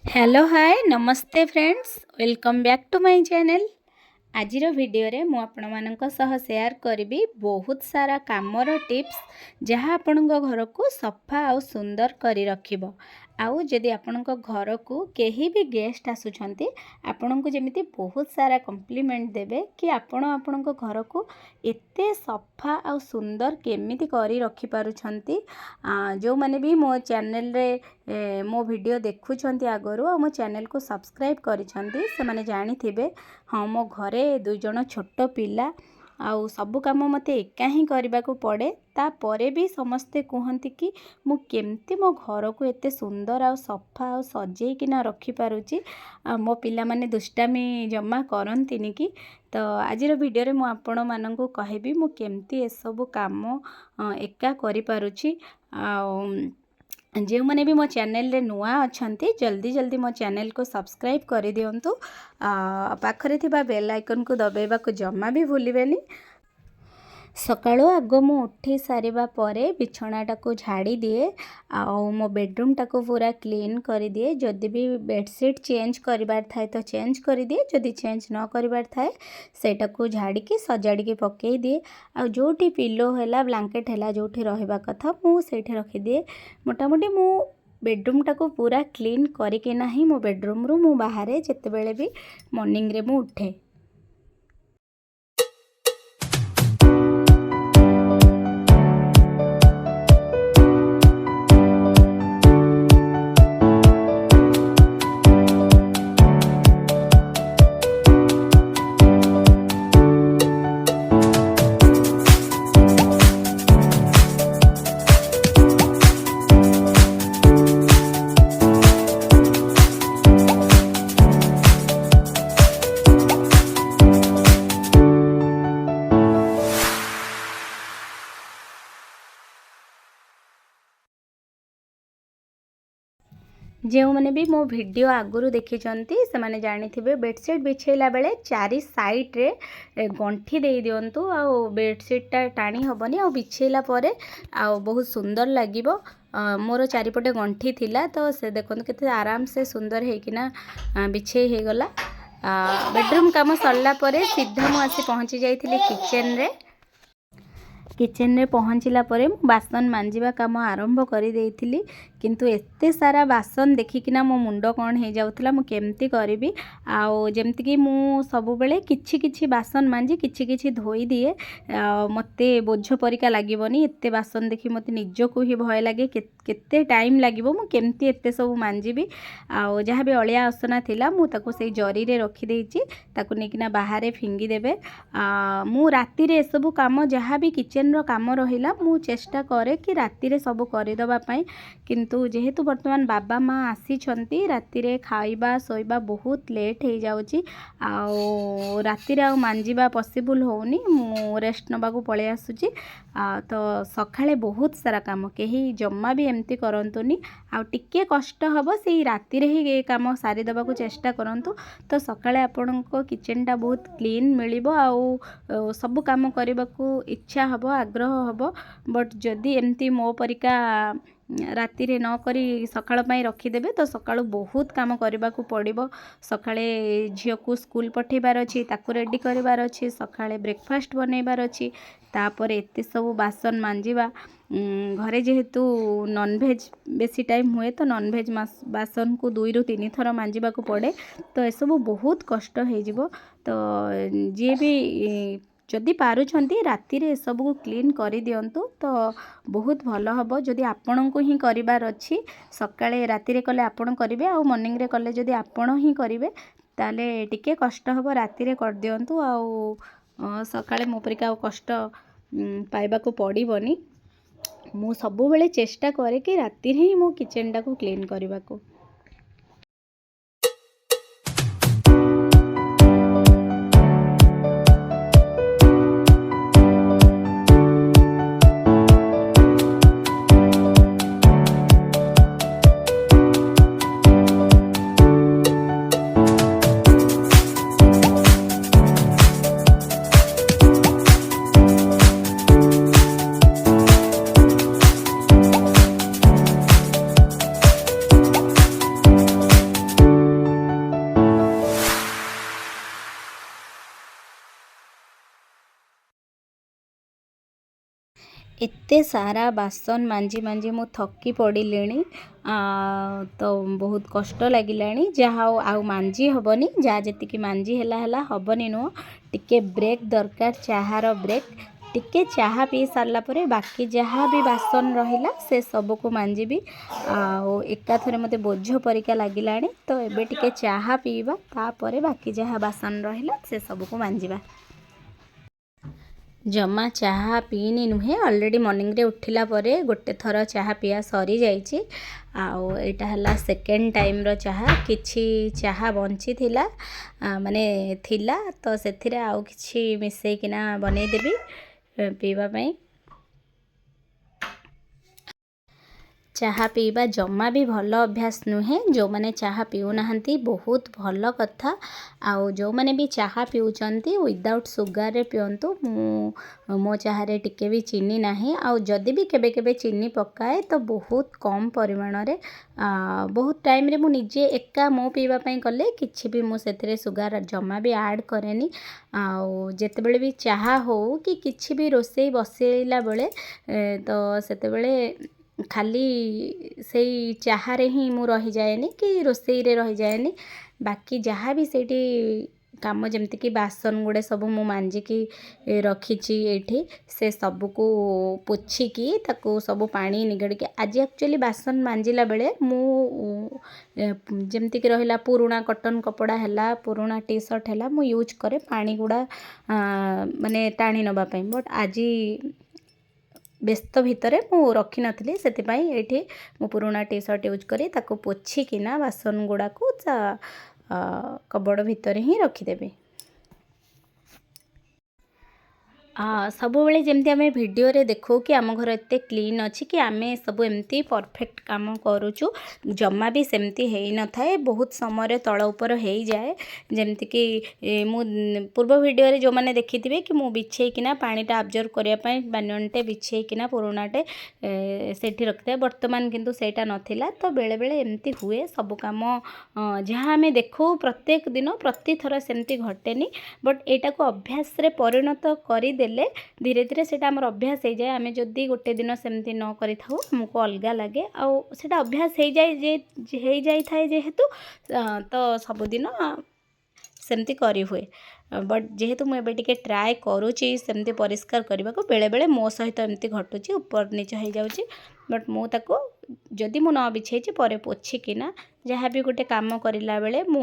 Hello hi नमस्ते friends welcome back to my channel. आजिर video रे मु आपण मानक सह शेयर करी बहुत सारा कामर टिप्स जहाँ आपण घर को सफा और सुंदर करी रखिबो। आउ जदि आपण घर को केही भी गेस्ट आसुछंती आपण को जेमिति बहुत सारा कॉम्प्लीमेंट देबे कि आपण घर को एते सफा और सुंदर केमिति करी रखि पारुछंती। जो माने भी मो चैनल रे मो वीडियो देखुछंती आगरु आ मो चैनल को सब्सक्राइब करिछंती से माने जानि थिबे। हाँ मो घरे दुई जण छोट पिला आउ सब काम मते एका ही करबा को पड़े तापरे भी समस्ते कहती कि मु केमती मो घर को एते सुंदर आ सफा आ सजेकिना रखि पारुची। मो पिला माने दुष्टामी जमा करंतिनी कि तो आजिर वीडियो रे मु आपण माननकु कहबी मु केमती ए सब काम एका करि पारुची। जो मैंने भी मो चैनल रे नुआ अच्छी जल्दी जल्दी मो चैनल को सब्सक्राइब कर दिंतु। पाखरे थिबा बेल आइकन को दबाइबा को जमा भी भूलिबेनी। सकाळु आग मु उठी सारिबा परे बिछणाटा को झाड़ी दिए आउ मो बेडरूम टाको पूरा क्लीन कर दिए। जदि भी बेडशीट चेंज करिबार थाए तो चेंज कर दिए, जदि चेंज न करिबार थाए सेटा को झाड़ी के सजाड़ी के पकई दिए। आ जोटी पिलो हैला ब्लैंकेट हैला जोटी रहबा कथा मु सेठी रखी दिए। मोटामोटी मु बेडरूम टाको पूरा क्लीन करके नाही मो बेडरूम रु मु बाहर जेते बेले भी मॉर्निंग रे मु उठे। जो मैंने भी मो वीडियो आगुरी देखी से माने जानी थे बेडसीट बिछेला बेले चारि साइड रे गंठी दे दिंतु आ बेडसीटा टाणी हेनी आ बिछेला परे आ बहुत सुंदर लागिबो। मोर चारिपटे गंठी थिला तो से देखो केते आराम से सुंदर हेकिना बिछे हे गला। बेडरूम काम सरला परे सीधा मु आसी पहुँची जाइथिली किचन रे। किचन रे पहुँचला परे बासन मांजिबा काम आरंभ कर देइथिली, किंतु एते सारा बासन देखिकिना मो मुंड कौन हो जाउथला मु केमती करिवि। आउ जेमति कि मु सब बेले किछि किछि बासन मांजी किछि किछि धोई दिए। मते बोझ परिका लागिबोनी एते बासन देखि मते निजको ही भय लागे केते टाइम लागिबो मु केमती एते सब मांजिबी। आउ जहाँ भी अलिया असना थिला मु ताको सेई जरी रे रखी देइछि, ताको नेकिना बाहरे फिंगी देबे। मु राती रे सब काम जहाँ भी किचन रो काम रहिला मु चेष्टा करे कि राती रे सब करि दबा पई, किंतु जेहेतु वर्तमान बाबा माँ आसी छंती राती रे खाइबा सोइबा बहुत लेट हो जाउची। आउ राती रे आ मांजिबा पॉसिबल होउनी, मु रेस्ट नबा को पळे आसुची। तो सखाळे बहुत सारा काम केही जम्मा भी एमती करंतुनी। आ टिके कष्ट हबो सेही राती रे ही काम सारी दबा को चेष्टा करंतु, तो सकाळे आपनको किचन टा बहुत क्लीन मिलिबो। आउ सब काम करबा को इच्छा हबो आग्रह हबो। बट जदि एमती मो परिका राति रे न करी सकाळ पई रखिदेबे तो सकाळु बहुत काम करबा को पड़िबो। सकाळे झियो को स्कूल पठेबार अछि, ताकू रेडी करबार अछि, सकाळे ब्रेकफास्ट बनैबार अछि, तापरे एते सब बासन मांजिबा। घरे जेहेतु नॉनवेज बेसी टाइम हुए तो नॉनवेज बासन को 2 ରୁ 3 थर मांजिबा को पड़े, तो ए सब बहुत कष्ट हो जिवो। तो जे भी जदि पारुछंती राति रे सब को क्लीन करि दियंतु तो बहुत भल हबो। जदि आपन को ही करिबार अछि सकाळे राति रे कले आपन करिवे आ मॉर्निंग रे कले जदि आपन ही करिवे ताले टिके कष्ट हबो, राति रे कर दियंतु। आ सकाळे मो परिका कष्ट पाइबा को पड़िबोनी। मु सब बेले चेष्टा करे कि राति रे ही मो किचन टा को क्लीन करबा को। एते सारा बासन मांजी मांजी मु थकी पड़िली तो बहुत कष्ट लगिलानी जहाँ आउ मांजी हेनी जहाँ जी मांजी है हेनी नुह टिके ब्रेक दरकार चाहार ब्रेक टिके चाहा पी सारा पर बाकी जहाँ भी बासन रहिला से सब को मांजीबी एका थरे मते बोझ परिका लगिलानी तो एबे टिके चाहा पीवा तापर बाकी जहाँ बासन रहिला से सब को मांजीबा। जमा चाहा पीनी नुहे ऑलरेडी मॉर्निंग रे उठिला परे गोटे थर चाहा पिया सरी जाइछि आउ एटा हला सेकेंड टाइम रो चाहा किछि चाहा बंची थिला माने थिला तो सेथिरे आउ किछि मिसई किना बनै देबी पीवा पई। चाहा पीवा जमा भी भल अभ्यास नुहे जो माने चाहा पीऊना बहुत भल कथा आउ जो माने भी चाहा पीउचंती विदाउट सुगार रे पियंतु मो चाहा रे टिके भी चीनी नाही आउ जदि भी केबे केबे चीनी पकाए तो बहुत कम परिमाण रे बहुत टाइम रे मु निजे एका मो पीवा पई कले किछि भी मु सेतरे सुगार जमा भी ऐड करेनी आउ जेते बेले भी चाहा हो कि किछि भी रोसेई बसेला बेले तो सेते बेले खाली से चाह ही मु रही जाएनी कि रोसई रे रही जाएनी बाकी जहाँ भी सेठी काम जमती कि बासन गुड़े सब मु मांजिकी रखीची एठी से सब को पोछिकी ताको सब पानी निगड़ के आज एक्चुअली बासन मांजिला बेले मु जमती कि रहिला पुराना कॉटन कपड़ा हैला पुराना टी शर्ट हैला मु यूज करे पानी गुड़ा माने टाणी नबा पई बट आज व्यस्त भितर मु रखी नथली सेतिपाई एठी मु पुराना टी शर्ट यूज करी ताको पोछिकिना बासन गुड़ा को कबड़ भितर ही रखीदेवी। सब बेले जमती आम भिडियो रे देखो कि आम घर एते क्लीन अच्छी कि आम सब एमती परफेक्ट काम करूचु जमा भी सेमती है न थाए बहुत समय तल उपर हो जाए जमती कि मु पूर्व भिडियो रे जो माने देखि थिबे कि मु बिछेकिना पानीटा अब्जर्व करिया पई बानियनटे बिछेकिना पुरानाटे सेठी रखते वर्तमान किंतु सेटा नथिला तो बेले बेले एमती हुए सब काम जहाँ आम देखो प्रत्येक दिन प्रति थर सेमती घटेनी बट एटा को अभ्यास रे परिणत करी देले धीरे धीरे सेटा हमर अभ्यास हो जाए आम जदि गोटे दिन सेमती न करि थाउ हमको अलगा लगे आउ सेटा अभ्यास हो जाए जे जाई थाए जेहेतु तो सबुदिन सेमती करी हुए बट जेहेतु मुझे टिके ट्राए करुँची सेमती परिष्कार करने को बेले बेले मो सहित एमती घटुची ऊपर नीचे हो जाउची बट मु ताको जदि मु न बिछेची परे पोछिकिना जहाँ भी गोटे काम करिला बेले मु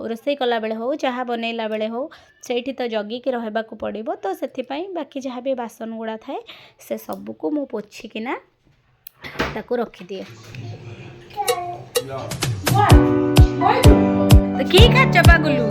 रोसई कला बेले हो चाहा बनैला बेले हो सेठी तो जगिकी रहबाकू पड़िबो तो सेथिपाई बाकी जहाँ भी बासन गुड़ा थाए से सब को मु पोछिकिना ताको रखी दिए। तो की का चपा गुलू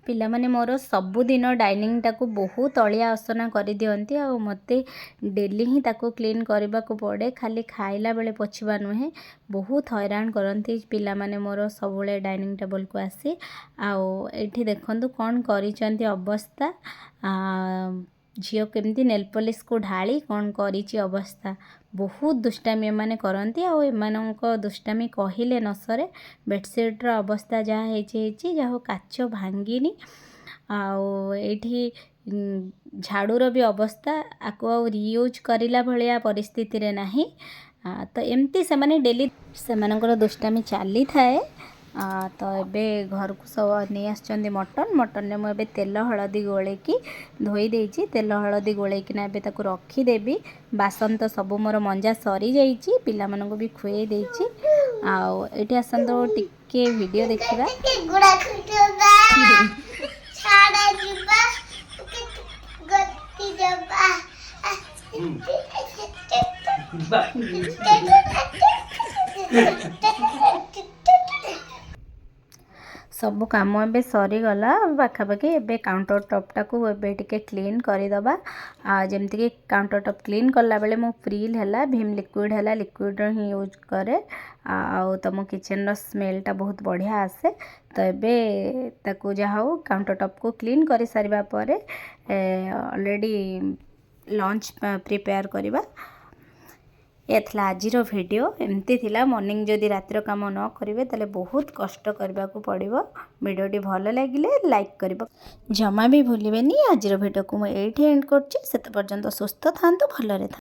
पिला माने मोर सबुदिन डाइनिंग टाको बहुत अलिया असना कर दियंती आ मते डेली ही ताको क्लीन करबा को पड़े खाली खाइला बेले पोछिबा नुहे बहुत हैरान करंती पिला माने मोर सबुले डाइनिंग टेबल को आसी आ एठी देखंतु कोन करिचंती अवस्था झील केमती नेल पॉलिश को ढाली कौन करी अवस्था बहुत दुष्टामी एमाने करती आ दुष्टामी कहले न सरे बेडसीट्र अवस्था जहाँ हो काच भांगिनी आठी झाड़ूर भी अवस्था आपको रियूज करला भाया परिस्थिति रे नाही तो एमती से माने डेली से दुष्टामी चली थाए तो एबे घर को सब नहीं आसचंदी मटन ने मुझे तेल हलदी गोलेकी धोई देइची तेल हलदी गोलेकिना एबे ताको रखीदेवी बासन तो सब मोर मंजा सरी जाइची पिला माननको भी खुए देइची आउ एठी आसन तो टिके वीडियो देखिबा ସବୁ କାମ ଏବେ ସରିଗଲା ପାଖାପାଖି। ଏବେ କାଉଣ୍ଟର ଟପ୍ଟାକୁ ଏବେ ଟିକେ କ୍ଲିନ୍ କରିଦେବା। ଯେମିତିକି କାଉଣ୍ଟର ଟପ୍ କ୍ଲିନ୍ କଲାବେଳେ ମୁଁ ପ୍ରିଲ୍ ହେଲା ଭିମ୍ ଲିକ୍ୱିଡ଼ ହେଲା ଲିକ୍ୱିଡ଼ର ହିଁ ୟୁଜ୍ କରେ। ଆଉ ତମ କିଚେନ୍ର ସ୍ମେଲ୍ଟା ବହୁତ ବଢ଼ିଆ ଆସେ। ତ ଏବେ ତାକୁ ଯାହା ହଉ କାଉଣ୍ଟର ଟପ୍କୁ କ୍ଲିନ୍ କରିସାରିବା ପରେ ଅଲରେଡ଼ି ଲଞ୍ଚ ପ୍ରିପେୟାର କରିବା। ଏ ଥିଲା ଆଜିର ଭିଡ଼ିଓ। ଏମିତି ଥିଲା ମର୍ଣ୍ଣିଂ ଯଦି ରାତିର କାମ ନ କରିବେ ତାହେଲେ ବହୁତ କଷ୍ଟ କରିବାକୁ ପଡ଼ିବ। ଭିଡ଼ିଓଟି ଭଲ ଲାଗିଲେ ଲାଇକ୍ କରିବା ଜମା ବି ଭୁଲିବେନି। ଆଜିର ଭିଡ଼ିଓକୁ ମୁଁ ଏଇଠି ଏଣ୍ଡ କରୁଛି। ସେତେ ପର୍ଯ୍ୟନ୍ତ ସୁସ୍ଥ ଥାଆନ୍ତୁ, ଭଲରେ ଥାଆନ୍ତୁ।